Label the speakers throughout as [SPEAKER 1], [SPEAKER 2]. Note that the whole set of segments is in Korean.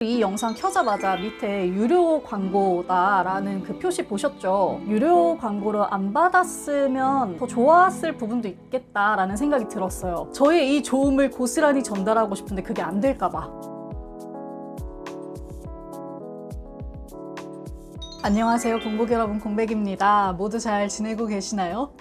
[SPEAKER 1] 이 영상 켜자마자 밑에 유료 광고다라는 그 표시 보셨죠? 유료 광고를 안 받았으면 더 좋았을 부분도 있겠다라는 생각이 들었어요. 저의 이 좋음을 고스란히 전달하고 싶은데 그게 안 될까봐. 안녕하세요, 공복 여러분, 공백입니다. 모두 잘 지내고 계시나요?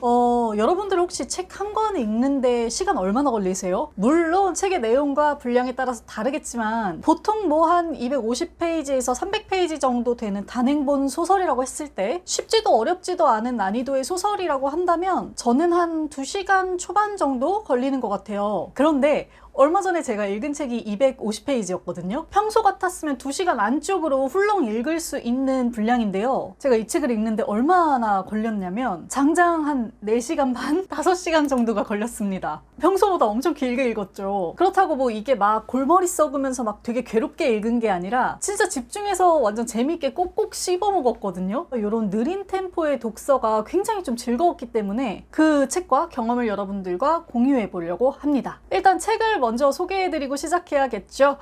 [SPEAKER 1] 여러분들 혹시 책 한 권 읽는데 시간 얼마나 걸리세요? 물론 책의 내용과 분량에 따라서 다르겠지만 보통 뭐 한 250페이지에서 300페이지 정도 되는 단행본 소설이라고 했을 때 쉽지도 어렵지도 않은 난이도의 소설이라고 한다면 저는 한 2시간 초반 정도 걸리는 것 같아요. 그런데 얼마 전에 제가 읽은 책이 250페이지였거든요. 평소 같았으면 2시간 안쪽으로 훌렁 읽을 수 있는 분량인데요. 제가 이 책을 읽는데 얼마나 걸렸냐면 장장 한 4시간 반? 5시간 정도가 걸렸습니다. 평소보다 엄청 길게 읽었죠. 그렇다고 뭐 이게 막 골머리 썩으면서 막 되게 괴롭게 읽은 게 아니라 진짜 집중해서 완전 재밌게 꼭꼭 씹어 먹었거든요. 이런 느린 템포의 독서가 굉장히 좀 즐거웠기 때문에 그 책과 경험을 여러분들과 공유해 보려고 합니다. 일단 책을 먼저 소개해드리고 시작해야겠죠.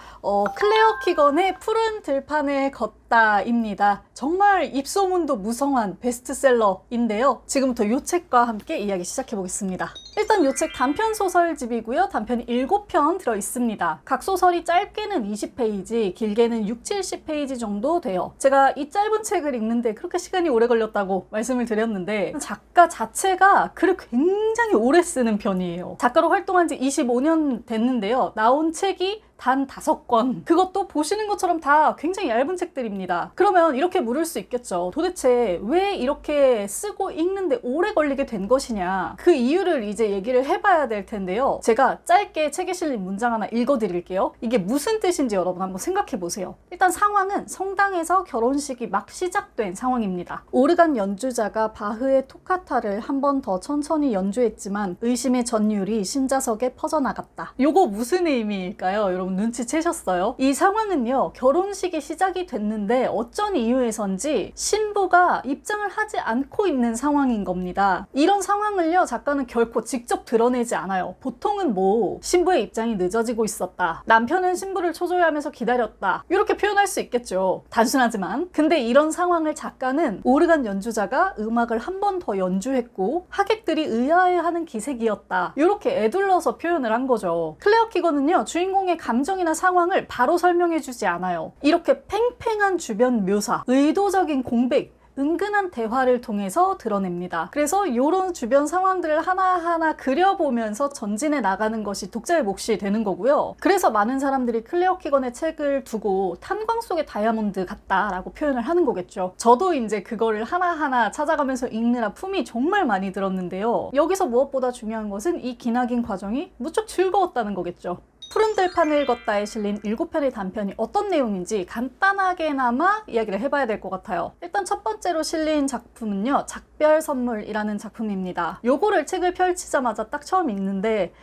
[SPEAKER 1] 클레어 키건의 푸른 들판을 걷다입니다. 정말 입소문도 무성한 베스트셀러인데요. 지금부터 이 책과 함께 이야기 시작해보겠습니다. 일단 이 책 단편 소설집이고요. 단편이 7편 들어있습니다. 각 소설이 짧게는 20페이지, 길게는 6, 70페이지 정도 돼요. 제가 이 짧은 책을 읽는데 그렇게 시간이 오래 걸렸다고 말씀을 드렸는데 작가 자체가 글을 굉장히 오래 쓰는 편이에요. 작가로 활동한 지 25년 됐는데요. 나온 책이 단 5권. 그것도 보시는 것처럼 다 굉장히 얇은 책들입니다. 그러면 이렇게 물을 수 있겠죠. 도대체 왜 이렇게 쓰고 읽는데 오래 걸리게 된 것이냐. 그 이유를 이제 얘기를 해봐야 될 텐데요. 제가 짧게 책에 실린 문장 하나 읽어드릴게요. 이게 무슨 뜻인지 여러분 한번 생각해 보세요. 일단 상황은 성당에서 결혼식이 막 시작된 상황입니다. 오르간 연주자가 바흐의 토카타를 한 번 더 천천히 연주했지만 의심의 전율이 신자석에 퍼져나갔다. 요거 무슨 의미일까요? 여러분 눈치채셨어요? 이 상황은요, 결혼식이 시작이 됐는데 어쩐 이유에선지 신부가 입장을 하지 않고 있는 상황인 겁니다. 이런 상황을요, 작가는 결코 직접 드러내지 않아요. 보통은 뭐 신부의 입장이 늦어지고 있었다, 남편은 신부를 초조해하면서 기다렸다, 이렇게 표현할 수 있겠죠. 단순하지만. 근데 이런 상황을 작가는 오르간 연주자가 음악을 한 번 더 연주했고 하객들이 의아해하는 기색이었다, 이렇게 애둘러서 표현을 한 거죠. 클레어 키건은요, 주인공의 감정이나 상황을 바로 설명해주지 않아요. 이렇게 팽팽한 주변 묘사, 의도적인 공백, 은근한 대화를 통해서 드러냅니다. 그래서 이런 주변 상황들을 하나하나 그려보면서 전진해 나가는 것이 독자의 몫이 되는 거고요. 그래서 많은 사람들이 클레어 키건의 책을 두고 탄광 속의 다이아몬드 같다라고 표현을 하는 거겠죠. 저도 이제 그거를 하나하나 찾아가면서 읽느라 품이 정말 많이 들었는데요. 여기서 무엇보다 중요한 것은 이 기나긴 과정이 무척 즐거웠다는 거겠죠. 푸른 들판을 걷다에 실린 7편의 단편이 어떤 내용인지 간단하게나마 이야기를 해봐야 될 것 같아요. 일단 첫 번째로 실린 작품은요, 작별 선물이라는 작품입니다. 요거를 책을 펼치자마자 딱 처음 읽는데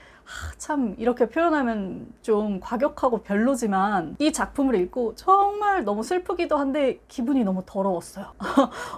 [SPEAKER 1] 참 이렇게 표현하면 좀 과격하고 별로지만 이 작품을 읽고 정말 너무 슬프기도 한데 기분이 너무 더러웠어요.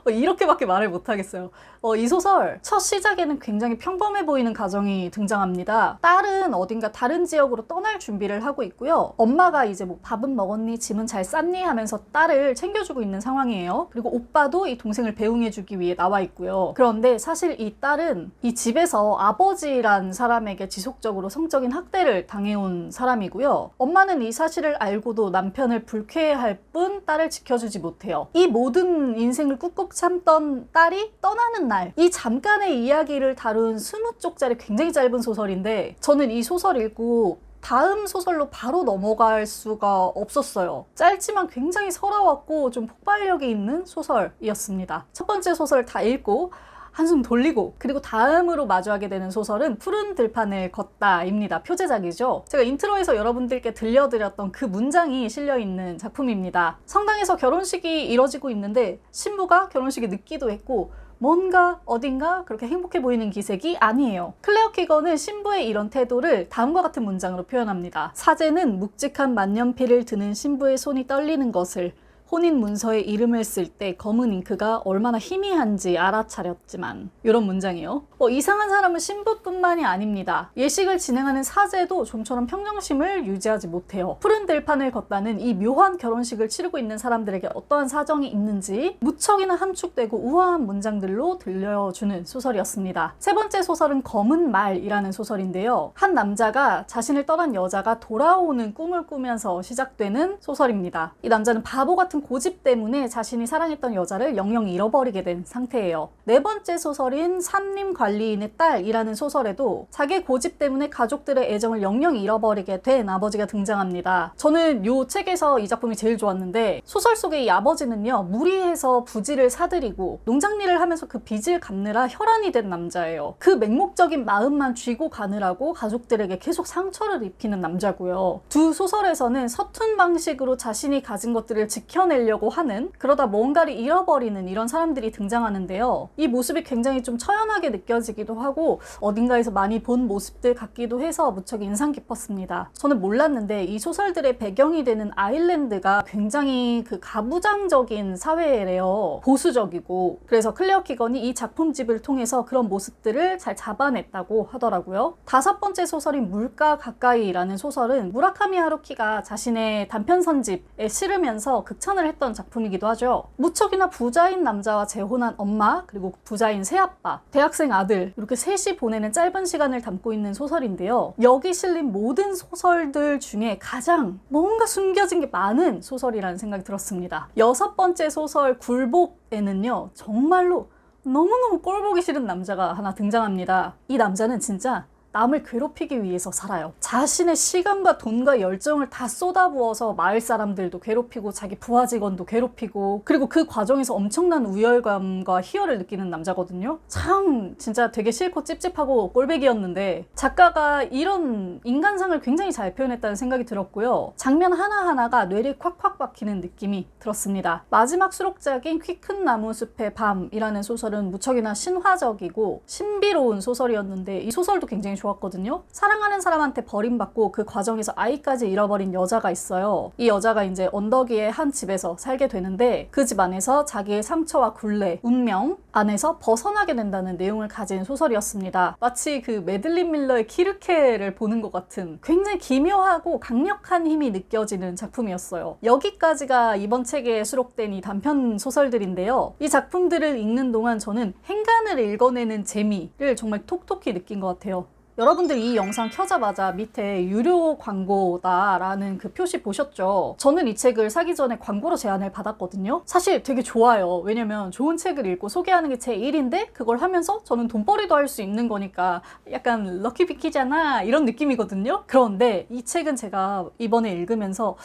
[SPEAKER 1] 이렇게밖에 말을 못하겠어요. 이 소설 첫 시작에는 굉장히 평범해 보이는 가정이 등장합니다. 딸은 어딘가 다른 지역으로 떠날 준비를 하고 있고요. 엄마가 이제 뭐 밥은 먹었니? 짐은 잘 쌌니? 하면서 딸을 챙겨주고 있는 상황이에요. 그리고 오빠도 이 동생을 배웅해주기 위해 나와 있고요. 그런데 사실 이 딸은 이 집에서 아버지란 사람에게 지속적으로 성적인 학대를 당해온 사람이고요. 엄마는 이 사실을 알고도 남편을 불쾌해할 뿐 딸을 지켜주지 못해요. 이 모든 인생을 꾹꾹 참던 딸이 떠나는 날, 이 잠깐의 이야기를 다룬 20쪽짜리 굉장히 짧은 소설인데 저는 이 소설 읽고 다음 소설로 바로 넘어갈 수가 없었어요. 짧지만 굉장히 서러웠고 좀 폭발력이 있는 소설이었습니다. 첫 번째 소설 다 읽고 한숨 돌리고 그리고 다음으로 마주하게 되는 소설은 푸른 들판을 걷다입니다. 표제작이죠. 제가 인트로에서 여러분들께 들려드렸던 그 문장이 실려있는 작품입니다. 성당에서 결혼식이 이뤄지고 있는데 신부가 결혼식에 늦기도 했고 뭔가 어딘가 그렇게 행복해 보이는 기색이 아니에요. 클레어 키건은 신부의 이런 태도를 다음과 같은 문장으로 표현합니다. 사제는 묵직한 만년필을 드는 신부의 손이 떨리는 것을 혼인 문서에 이름을 쓸 때 검은 잉크가 얼마나 희미한지 알아차렸지만 이런 문장이요. 이상한 사람은 신부뿐만이 아닙니다. 예식을 진행하는 사제도 좀처럼 평정심을 유지하지 못해요. 푸른 들판을 걷다는 이 묘한 결혼식을 치르고 있는 사람들에게 어떠한 사정이 있는지 무척이나 함축되고 우아한 문장들로 들려주는 소설이었습니다. 세 번째 소설은 검은 말이라는 소설인데요. 한 남자가 자신을 떠난 여자가 돌아오는 꿈을 꾸면서 시작되는 소설입니다. 이 남자는 바보 같은 고집 때문에 자신이 사랑했던 여자를 영영 잃어버리게 된 상태예요. 네 번째 소설인 산림관리인의 딸이라는 소설에도 자기의 고집 때문에 가족들의 애정을 영영 잃어버리게 된 아버지가 등장합니다. 저는 이 책에서 이 작품이 제일 좋았는데 소설 속의 이 아버지는요, 무리해서 부지를 사들이고 농장일을 하면서 그 빚을 갚느라 혈안이 된 남자예요. 그 맹목적인 마음만 쥐고 가느라고 가족들에게 계속 상처를 입히는 남자고요. 두 소설에서는 서툰 방식으로 자신이 가진 것들을 지켜내려고 하는, 그러다 뭔가를 잃어버리는 이런 사람들이 등장하는데요. 이 모습이 굉장히 좀 처연하게 느껴지기도 하고 어딘가에서 많이 본 모습들 같기도 해서 무척 인상 깊었습니다. 저는 몰랐는데 이 소설들의 배경이 되는 아일랜드가 굉장히 그 가부장적인 사회래요. 보수적이고. 그래서 클레어 키건이 이 작품집을 통해서 그런 모습들을 잘 잡아냈다고 하더라고요. 다섯 번째 소설인 물가 가까이라는 소설은 무라카미 하루키가 자신의 단편 선집에 실으면서 극찬을 했던 작품이기도 하죠. 무척이나 부자인 남자와 재혼한 엄마, 그리고 부자인 새아빠, 대학생 아들, 이렇게 셋이 보내는 짧은 시간을 담고 있는 소설인데요. 여기 실린 모든 소설들 중에 가장 뭔가 숨겨진 게 많은 소설이라는 생각이 들었습니다. 여섯 번째 소설 굴복에는요, 정말로 너무너무 꼴보기 싫은 남자가 하나 등장합니다. 이 남자는 진짜 남을 괴롭히기 위해서 살아요. 자신의 시간과 돈과 열정을 다 쏟아부어서 마을 사람들도 괴롭히고 자기 부하 직원도 괴롭히고, 그리고 그 과정에서 엄청난 우열감과 희열을 느끼는 남자거든요. 참 진짜 되게 싫고 찝찝하고 꼴배기였는데 작가가 이런 인간상을 굉장히 잘 표현했다는 생각이 들었고요. 장면 하나하나가 뇌를 콱콱 박히는 느낌이 들었습니다. 마지막 수록작인 키 큰 나무 숲의 밤이라는 소설은 무척이나 신화적이고 신비로운 소설이었는데 이 소설도 굉장히 좋았거든요. 사랑하는 사람한테 버림받고 그 과정에서 아이까지 잃어버린 여자가 있어요. 이 여자가 이제 언덕 위의 한 집에서 살게 되는데 그 집 안에서 자기의 상처와 굴레, 운명 안에서 벗어나게 된다는 내용을 가진 소설이었습니다. 마치 그 매들린 밀러의 키르케를 보는 것 같은 굉장히 기묘하고 강력한 힘이 느껴지는 작품이었어요. 여기까지가 이번 책에 수록된 이 단편 소설들인데요. 이 작품들을 읽는 동안 저는 행간을 읽어내는 재미를 정말 톡톡히 느낀 것 같아요. 여러분들 이 영상 켜자마자 밑에 유료 광고다라는 그 표시 보셨죠? 저는 이 책을 사기 전에 광고로 제안을 받았거든요. 사실 되게 좋아요. 왜냐면 좋은 책을 읽고 소개하는 게 제 일인데 그걸 하면서 저는 돈벌이도 할 수 있는 거니까 약간 럭키비키잖아 이런 느낌이거든요. 그런데 이 책은 제가 이번에 읽으면서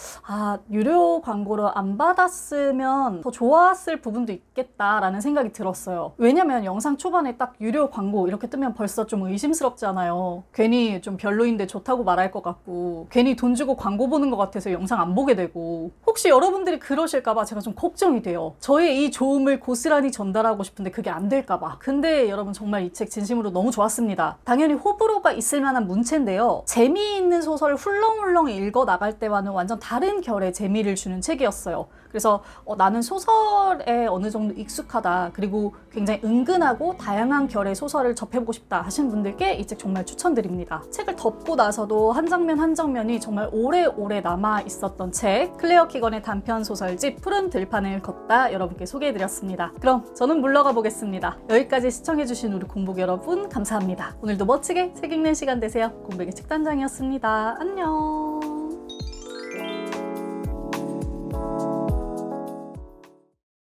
[SPEAKER 1] 유료 광고를 안 받았으면 더 좋았을 부분도 있겠다라는 생각이 들었어요. 왜냐면 영상 초반에 딱 유료 광고 이렇게 뜨면 벌써 좀 의심스럽잖아요. 괜히 좀 별로인데 좋다고 말할 것 같고 괜히 돈 주고 광고 보는 것 같아서 영상 안 보게 되고, 혹시 여러분들이 그러실까봐 제가 좀 걱정이 돼요. 저의 이 좋음을 고스란히 전달하고 싶은데 그게 안 될까봐. 근데 여러분 정말 이 책 진심으로 너무 좋았습니다. 당연히 호불호가 있을 만한 문체인데요. 재미있는 소설을 훌렁훌렁 읽어 나갈 때와는 완전 다른 결의 재미를 주는 책이었어요. 그래서 나는 소설에 어느 정도 익숙하다, 그리고 굉장히 은근하고 다양한 결의 소설을 접해보고 싶다 하시는 분들께 이 책 정말 추천드립니다. 책을 덮고 나서도 한 장면 한 장면이 정말 오래오래 남아 있었던 책, 클레어 키건의 단편 소설집 푸른 들판을 걷다 여러분께 소개해드렸습니다. 그럼 저는 물러가 보겠습니다. 여기까지 시청해주신 우리 공복 여러분 감사합니다. 오늘도 멋지게 책 읽는 시간 되세요. 공백의 책단장이었습니다. 안녕.